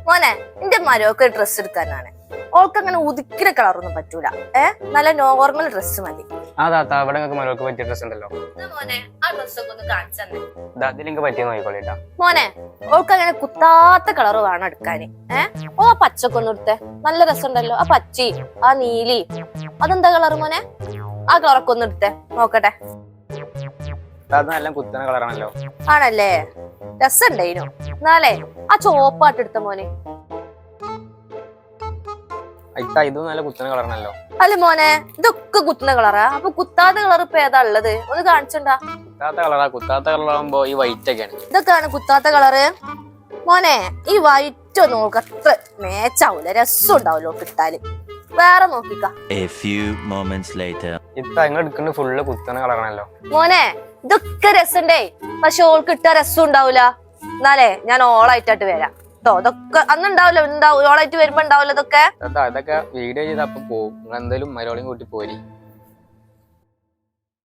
മോനെ എന്റെ മരോക്ക് ഡ്രസ്സ് എടുക്കാനാണ്. ഓൾക്ക് അങ്ങനെ ഉദിക്കുന്ന കളറൊന്നും പറ്റൂല. നല്ല നോർമൽ ഡ്രസ്സ് മതി. അവിടെ മരോക്ക് പറ്റിയ ഡ്രസ് ഉണ്ടല്ലോ മോനെ. ആ ഡ്രസ്സൊക്കെ ഒന്ന് കാണിച്ചേ. അതിലേക്ക് പറ്റിയ നോക്കിക്കോളിട്ടാ മോനെ. ഓൾക്ക് അങ്ങനെ കുത്താത്ത കളറ് വേണം എടുക്കാന്. ഓ ആ പച്ചക്ക് ഒന്ന് എടുത്തേ, നല്ല രസമുണ്ടല്ലോ. ആ പച്ചി, ആ നീലി, അതെന്താ കളറ് മോനെ? ആ കളറൊക്കെ ഒന്ന് എടുത്തേ നോക്കട്ടെ. അത് നല്ല കുത്തന കളറാണല്ലോ. ആണല്ലേ, രസമുണ്ടേനു. എന്നാലേ ആ ചോപ്പാട്ട് എടുത്ത മോനെ. ഇതും നല്ല കുത്തന കളറാണല്ലോ. അല്ല മോനെ, ഇതൊക്കെ കുത്തുന്ന കളറാ. അപ്പൊ കുത്താത്ത കളർ ഇപ്പൊ ഏതാ ഉള്ളത്? ഒന്ന് കാണിച്ചണ്ടാ. കുത്താത്ത കളറാ. കുത്താത്ത കളറാകുമ്പോ ഈ വൈറ്റ് ഒക്കെയാണ്. ഇതൊക്കെയാണ് കുത്താത്ത കളറ്. മോനെ ഈ വൈറ്റ് ഒന്നും നോക്ക് അത്ര മേച്ചാവൂല, രസം ഉണ്ടാവല്ലോ കിട്ടാല്. വേറെ നോക്കിക്ക. നിങ്ങൾ എടുക്കുന്നത് ഫുള്ള് കുത്തന കളറാണല്ലോ. മോനെ ഇതൊക്കെ രസണ്ടേ, പക്ഷെ ഓൾക്ക് ഇട്ട രസം ഉണ്ടാവൂല. എന്നാലേ ഞാൻ ഓളായിട്ടായിട്ട് വരാം കേട്ടോ. ഇതൊക്കെ അന്നുണ്ടാവില്ല, ഓളായിട്ട് വരുമ്പോ ഉണ്ടാവില്ല. ഇതൊക്കെ വീഡിയോ ചെയ്തപ്പോ പോകും. എന്തായാലും മരോളിയും കൂട്ടി പോരി.